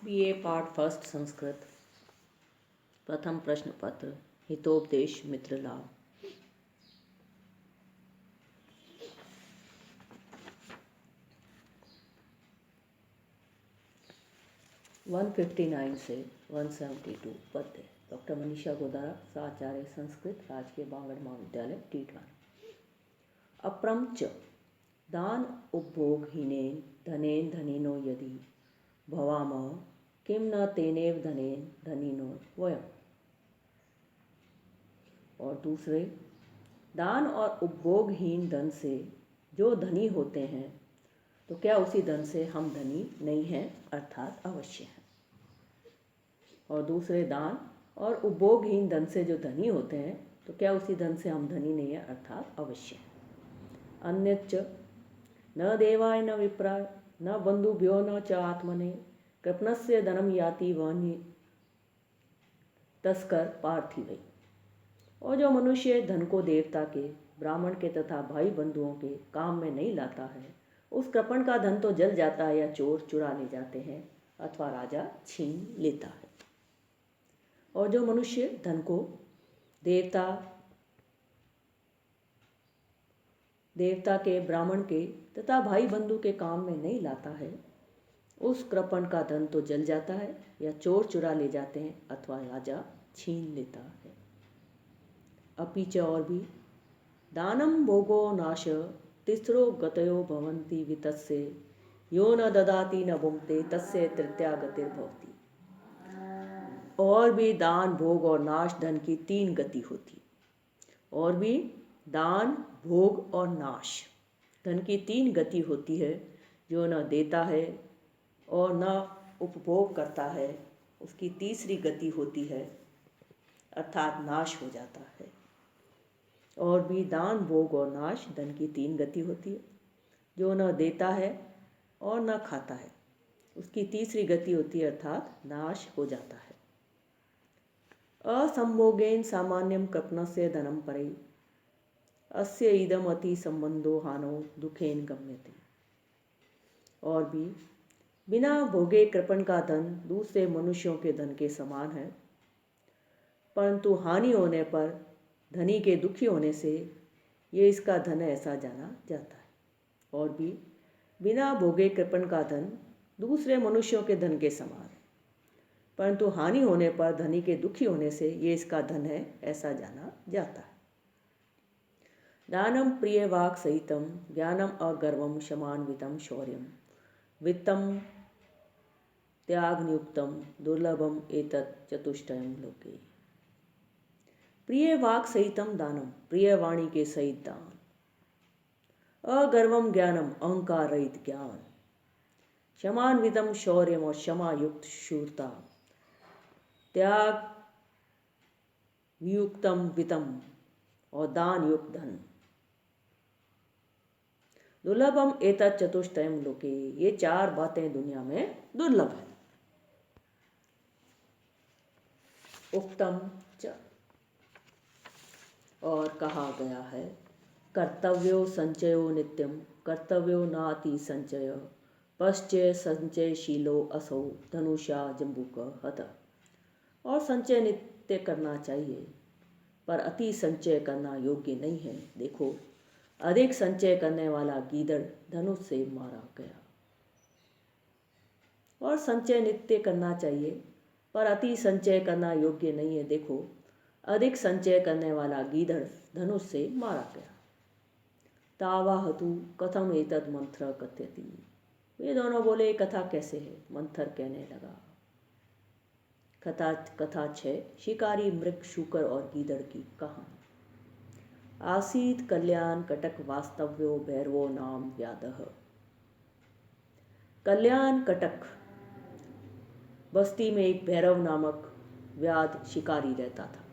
BA part first Sanskrit प्रथम प्रश्न पत्र हितोपदेश मित्र लाभ। 159 से 172 पद्य। डॉक्टर मनीषा गोदारा, साचार्य संस्कृत, राजकीय बांगड़ महाविद्यालय, टीटवानी। अप्रंच दान उपभोगहीनेन धनेन धनिनो यदि भवामः किं न तेनेव धनेन धनिनो वयम्। और दूसरे, दान और उपभोगहीन धन से जो धनी होते हैं तो क्या उसी धन से हम धनी नहीं हैं, अर्थात अवश्य हैं। और दूसरे, दान और उपभोगहीन धन से जो धनी होते हैं तो क्या उसी धन से हम धनी नहीं हैं, अर्थात अवश्य हैं। अन्यच्च न देवाय न विप्राय न बंधुभ्यो न च आत्मने कृपणस्य धनम याति वन्य तस्कर पार्थिवै। और जो मनुष्य धन को देवता के, ब्राह्मण के तथा भाई बंधुओं के काम में नहीं लाता है, उस कृपण का धन तो जल जाता है या चोर चुरा ले जाते हैं अथवा राजा छीन लेता है। और जो मनुष्य धन को देवता के, ब्राह्मण के तथा भाई बंधु के काम में नहीं लाता है, उस कृपण का धन तो जल जाता है या चोर चुरा ले जाते हैं अथवा राजा छीन लेता है। अपीच और भी, दानम भोगो नाश तिस्रो गतयो भवन्ति वितस्य यो न ददाति न भुंक्ते तस्य तृतीया गतिर्भवति। और भी दान, भोग और नाश धन की तीन गति होती। और भी दान, भोग और नाश धन की तीन गति होती है। जो न देता है और न उपभोग करता है, उसकी तीसरी गति होती है, अर्थात नाश हो जाता है। और भी दान, भोग और नाश धन की तीन गति होती है। जो न देता है और न खाता है, उसकी तीसरी गति होती है, अर्थात नाश हो जाता है। असंभोगेन सामान्यम कृपणस्य धनम परे अस्य इदम अति संबंधो हानो दुखेन गम्यते। और भी बिना भोगे कृपण का धन दूसरे मनुष्यों के धन के समान है, परंतु हानि होने पर धनी के दुखी होने से ये इसका धन ऐसा जाना जाता है। और भी बिना भोगे कृपण का धन दूसरे मनुष्यों के धन के समान है, परंतु हानि होने पर धनी के दुखी होने से ये इसका धन है ऐसा जाना जाता है। दानम प्रिय वाक् सहितम ज्ञानम अगर्वम क्षमान्वितम शौर्यम वित्तम त्यागनियुक्तम दुर्लभम एतत् चतुष्टयम लोके। प्रिय वाक् सहितम दानम, प्रिय वाणी के सहित दान। अगर्वम ज्ञानम, अहंकार रहित ज्ञान। क्षमान्वितम शौर्यम, और क्षमा युक्त शूरता। त्याग वियुक्तम वित्तम, और दान युक्त धन। दुर्लभम एतत् चतुष्टयम लोके, ये चार बातें दुनिया में दुर्लभ है। उक्तम च, और कहा गया है, कर्तव्यो संचयो नित्यम कर्तव्यो नाति संचय पश्चय संचयशीलो असौ धनुषा जम्बुक हत। और संचय नित्य करना चाहिए, पर अति संचय करना योग्य नहीं है। देखो, अधिक संचय करने वाला गीदड़ धनुष से मारा गया। और संचय नित्य करना चाहिए, पर अति संचय करना योग्य नहीं है। देखो, अधिक संचय करने वाला गीदड़ धनुष से मारा गया। तावाहतु कथम एतद मंत्र कथयति। ये दोनों बोले, कथा कैसे है? मंथर कहने लगा, कथा 6, शिकारी मृग, शूकर और गीदड़ की कहानी। आसीत कल्याण कटक वास्तव्यो भैरवो नाम व्यादः। कल्याण कटक बस्ती में एक भैरव नामक व्याध शिकारी रहता था।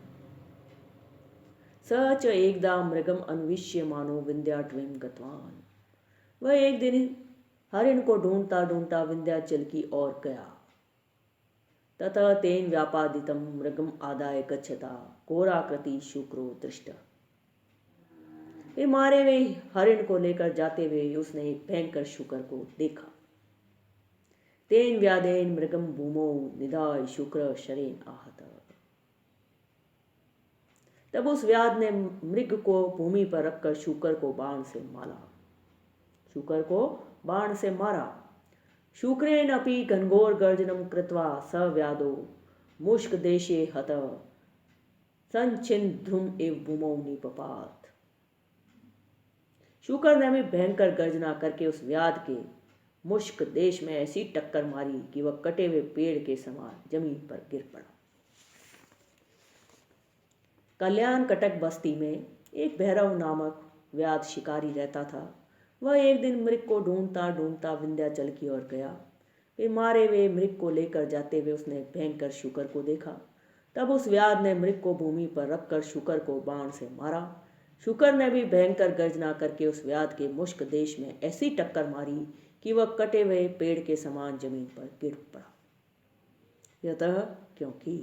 स च एकदा मृगम अन्विष्य मानो विंध्याटवीं गतवान। वह एक दिन हरिण को ढूंढता ढूंढता विंध्याचल की ओर गया। ततः तेन व्यापादितम मृगम आदाय गच्छता घोराकृति शुक्रो दृष्ट। फिर मारे हुए हरिण को लेकर जाते हुए उसने एक भयंकर शुकर को देखा। तेन व्यादेन मृगम भूमो निधाय शुक्र शरेन आहत। तब उस व्याध ने मृग को भूमि पर रखकर शुकर को बाण से मारा। शुकर को बाण से मारा। शुक्रेण अपि घनघोर गर्जनम कृत्वा स व्याधो मुष्क देशे हत संचिन ध्रुम एव भूमौ निपपात। शुकर ने भी भयंकर गर्जना करके उस व्याध के मुष्क देश में ऐसी टक्कर मारी कि वह कटे हुए पेड़ के समान जमीन पर गिर पड़ा। कल्याण कटक बस्ती में एक भैरव नामक व्याध शिकारी रहता था। वह एक दिन मृग को ढूंढता ढूंढता विंध्याचल की ओर गया। फिर मारे हुए मृग को लेकर जाते हुए उसने भयंकर शुकर को देखा। तब उस व्याध ने मृग को भूमि पर रखकर शुकर को बाण से मारा। शुकर ने भी भयंकर गर्जना करके उस व्याध के मुष्क देश में ऐसी टक्कर मारी कि वह कटे हुए पेड़ के समान जमीन पर गिर पड़ा। यतः क्योंकि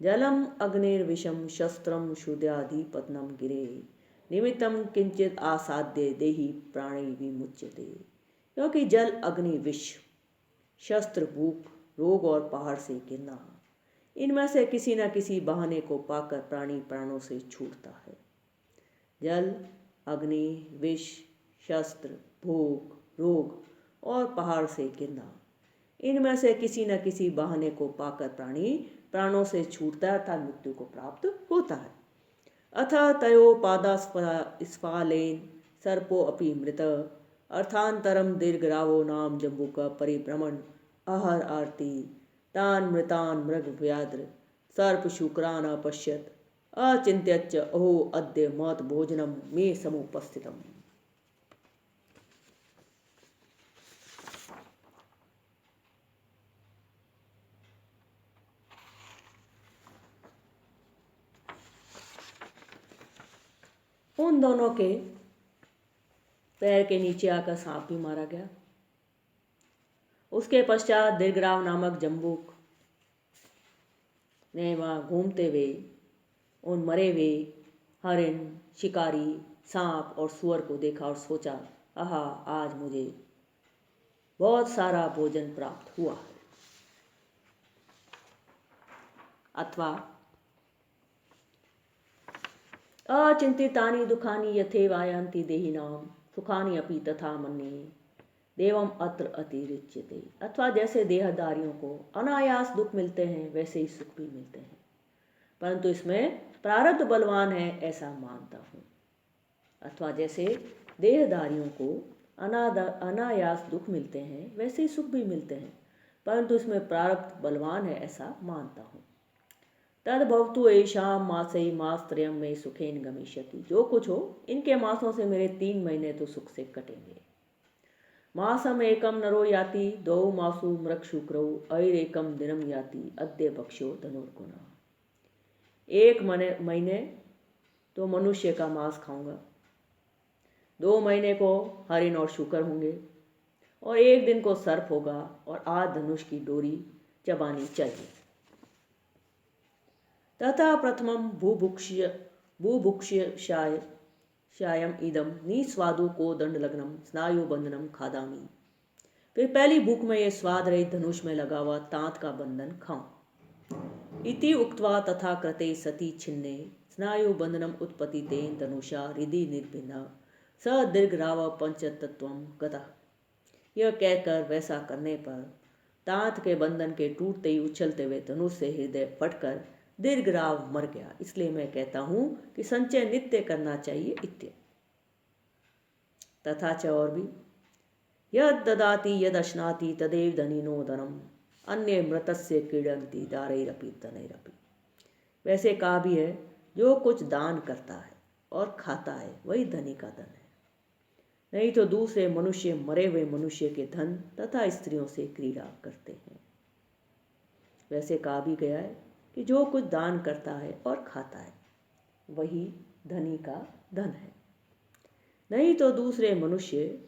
जलम अग्निर्विषम शस्त्रम शुद्याधिपतनम गिरे निमित्तम किंचित आसाध्य देहि प्राणी विमुच्यते। क्योंकि जल, अग्नि, विष, शस्त्र, भूख, रोग और पहाड़ से गिरना, इनमें से किसी न किसी बहाने को पाकर प्राणी प्राणों से छूटता है। जल, अग्नि, विष, शस्त्र, भूख, रोग और पहाड़ से गिरना, इनमें से किसी न किसी बहाने को पाकर प्राणी प्राणों से छूटता है अर्थात मृत्यु को प्राप्त होता है। अथ तयोपादास्फालेन सर्पो अपि मृत अर्थांतरम दीर्घरावो नाम जम्बुक परिभ्रमण आहर आरती तान मृतान मृग व्याद्र सर्प शुक्रान अपश्यत अचिंत्यच्च अहो अद्य मत भोजनम मे समुपस्थितम। उन दोनों के पैर के नीचे आकर सांप भी मारा गया। उसके पश्चात दीर्घराव नामक जम्बूक ने वहाँ घूमते हुए उन मरे हुए हरिण, शिकारी, सांप और सुअर को देखा और सोचा, आहा, आज मुझे बहुत सारा भोजन प्राप्त हुआ है। अथवा अचिंतितानि दुखानि यथेव आयान्ति देहिनाम सुखानि अपि तथा मन्ये देवम अत्र अतिरिच्यते। अथवा जैसे देहधारियों को अनायास दुख मिलते हैं वैसे ही सुख भी मिलते हैं, परंतु इसमें प्रारब्ध बलवान है ऐसा मानता हूँ। अथवा जैसे देहधारियों को अनायास दुख मिलते हैं वैसे ही सुख भी मिलते हैं, परंतु इसमें प्रारब्ध बलवान है ऐसा मानता हूँ। तद्भवतु ऐशाम मासई मासत्रयम में सुखेन गमिष्यति। जो कुछ हो इनके मासों से मेरे 3 महीने तो सुख से कटेंगे। मासम एकम नरो याति दो मासु मृग शुक्रौ ऐरेकम दिनम याति अद्य भक्ष्यो धनुर्गुणा। 1 महीने तो मनुष्य का मांस खाऊंगा, 2 महीने को हरिण और शुकर होंगे और 1 दिन को सर्प होगा और आज धनुष की डोरी चबानी चाहिए। तथा प्रथमम बुभुक्षायम इदम निस्वादु को दंड लग्नम स्नायु बंधनम खादामी। फिर पहली भूख में ये स्वाद रहित धनुष में लगा हुआ तांत का बंधन खाऊं। इति उक्त्वा तथा कृते सती छिन्ने स्नायु बंधनम उत्पत्ति तेन धनुषा हृदि निर्भिन्ना स दीर्घराव पंचतत्वम गतः। यह कहकर वैसा करने पर तांत के बंधन के टूटते ही उछलते हुए धनुष से हृदय फटकर दीर्घराव मर गया। इसलिए मैं कहता हूं कि संचय नित्य करना चाहिए इत्य। तथा च और भी यद ददाति यद अश्नाति तदेव धनिनो धनम अन्य मृतस्य क्रीडन्ति दारैरपि धनैरपि। वैसे कहा भी है, जो कुछ दान करता है और खाता है वही धनी का धन है, नहीं तो दूसरे मनुष्य मरे हुए मनुष्य के धन तथा स्त्रियों से क्रीड़ा करते हैं। वैसे कहा भी गया है कि जो कुछ दान करता है और खाता है वही धनी का धन है, नहीं तो दूसरे मनुष्य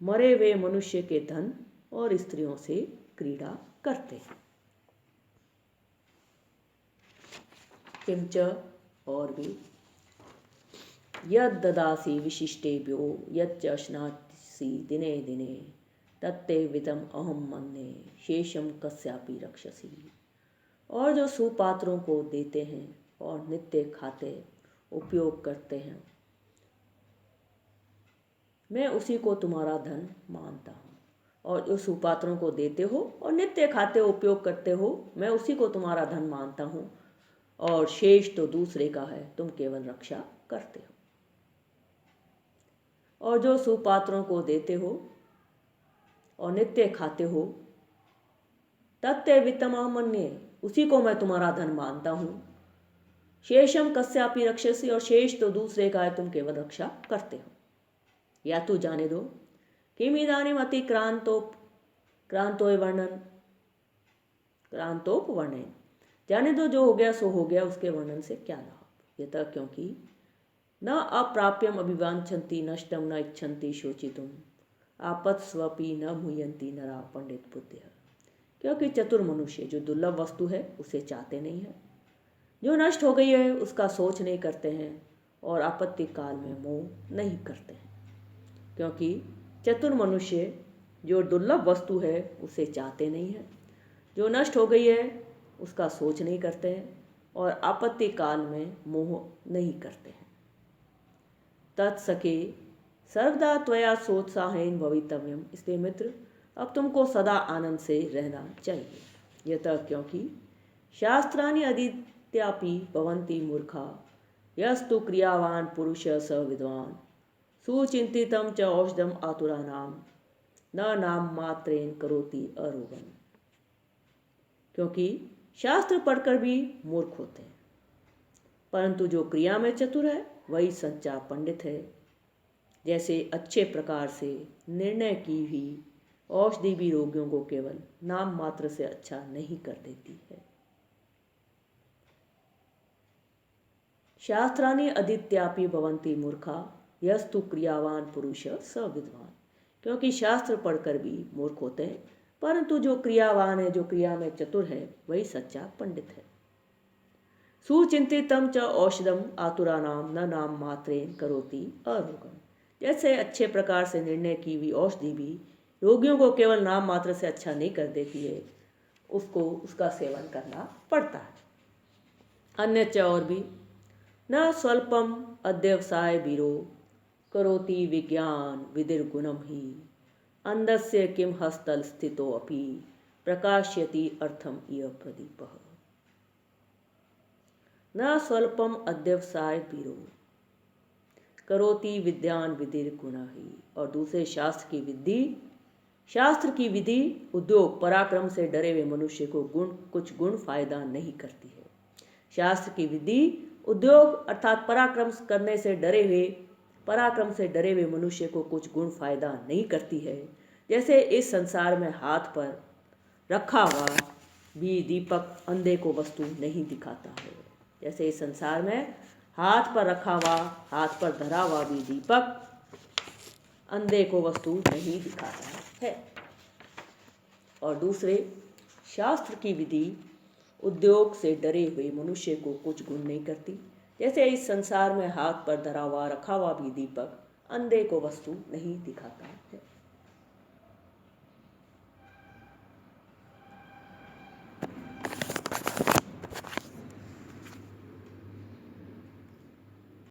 मरे हुए मनुष्य के धन और स्त्रियों से क्रीड़ा करते हैं। किंच और भी यद ददासी विशिष्टेभ्यो यच्च अश्नासि दिने दिने तत्ते विदम अहम मन्ये शेषम कस्यापि रक्षसी। और जो सुपात्रों को देते हैं और नित्य खाते उपयोग करते हैं, मैं उसी को तुम्हारा धन मानता हूँ। और जो सुपात्रों को देते हो और नित्य खाते उपयोग करते हो, मैं उसी को तुम्हारा धन मानता हूँ। और शेष तो दूसरे का है, तुम केवल रक्षा करते हो। और जो सुपात्रों को देते हो और नित्य खाते हो, तत्ते वित्तमन्ये, उसी को मैं तुम्हारा धन मानता हूँ। शेषम कस्यापि रक्षसी, और शेष तो दूसरे का है, तुम केवल रक्षा करते हो। या तू जाने दो किम इदानीम क्रांतोप वर्णन, जाने दो जो हो गया सो हो गया, उसके वर्णन से क्या लाभ। यतः क्योंकि न अप्राप्यम अभिवांछन्ति नष्टम न इच्छन्ति शोचितुम आपत्स्वपि न मुह्यन्ति नरा पंडित बुद्धिः। क्योंकि चतुर मनुष्य जो दुर्लभ वस्तु है उसे चाहते नहीं है, जो नष्ट हो गई है उसका सोच नहीं करते हैं, और आपत्ति काल में मोह नहीं करते हैं। क्योंकि चतुर मनुष्य जो दुर्लभ वस्तु है उसे चाहते नहीं है, जो नष्ट हो गई है उसका सोच नहीं करते हैं, और आपत्ति काल में मोह नहीं करते हैं। तत्सखे सर्वदा त्वया सोत्साहेन भवितव्यम, इसलिए मित्र अब तुमको सदा आनंद से रहना चाहिए। यतः क्योंकि शास्त्राणि अधीत्यापि भवन्ति मूर्खा यस्तु क्रियावान पुरुष स विद्वान सुचिंतितम च औषधम आतुरानाम न नाम मात्रेन करोति अरोगम। क्योंकि शास्त्र पढ़कर भी मूर्ख होते हैं, परंतु जो क्रिया में चतुर है वही सच्चा पंडित है। जैसे अच्छे प्रकार से निर्णय की हुई औषधि भी रोगियों को केवल नाम मात्र से अच्छा नहीं कर देती है। शास्त्राणि अधीत्यापि भवन्ति मूर्खा यस्तु क्रियावान पुरुष स विद्वान। क्योंकि शास्त्र पढ़कर भी मूर्ख होते हैं, परंतु जो क्रियावान है, जो क्रिया में चतुर है, वही सच्चा पंडित है। सुचिंतितम च औषधम आतुरानाम न नाम मात्रेन करोति अरोगम। जैसे अच्छे प्रकार से निर्णय की हुई औषधि भी रोगियों को केवल नाम मात्र से अच्छा नहीं कर देती है, उसको उसका सेवन करना पड़ता है। अन्य च और भी न स्वल्पम अध्यवसाय वीरो करोति विज्ञान विदिर्गुणम ही अंधस्य किम हस्तल स्थितो अपि प्रकाश्यति अर्थम इह प्रदीपः। न स्वल्पम अध्यवसाय वीरो करोति विद्यान विधिर गुण ही, और दूसरे शास्त्र की विधि उद्योग पराक्रम से डरे हुए मनुष्य को कुछ गुण फायदा नहीं करती है। शास्त्र की विधि उद्योग अर्थात पराक्रम से डरे हुए मनुष्य को कुछ गुण फायदा नहीं करती है। जैसे इस संसार में हाथ पर रखा हुआ भी दीपक अंधे को वस्तु नहीं दिखाता है। जैसे इस संसार में हाथ पर रखा हुआ, हाथ पर धरा हुआ भी दीपक अंधे को वस्तु नहीं दिखाता है। और दूसरे शास्त्र की विधि उद्योग से डरे हुए मनुष्य को कुछ गुण नहीं करती। जैसे इस संसार में हाथ पर धरा हुआ रखा हुआ भी दीपक अंधे को वस्तु नहीं दिखाता है।